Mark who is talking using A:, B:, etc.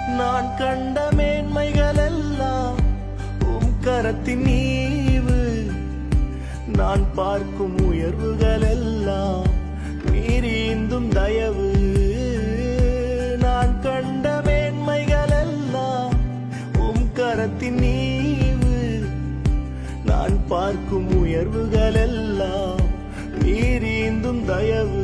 A: நான் கண்ட மேன்மைகள் எல்லாம் உம் கரத்தின் நீவு. நான் பார்க்கும் உயர்வுகள் எல்லாம் மீறிந்தும் தயவு. நான் கண்ட மேன்மைகள் எல்லாம் உம் கரத்தின் நீவு. நான் பார்க்கும் உயர்வுகள் எல்லாம் மீறிந்தும் தயவு.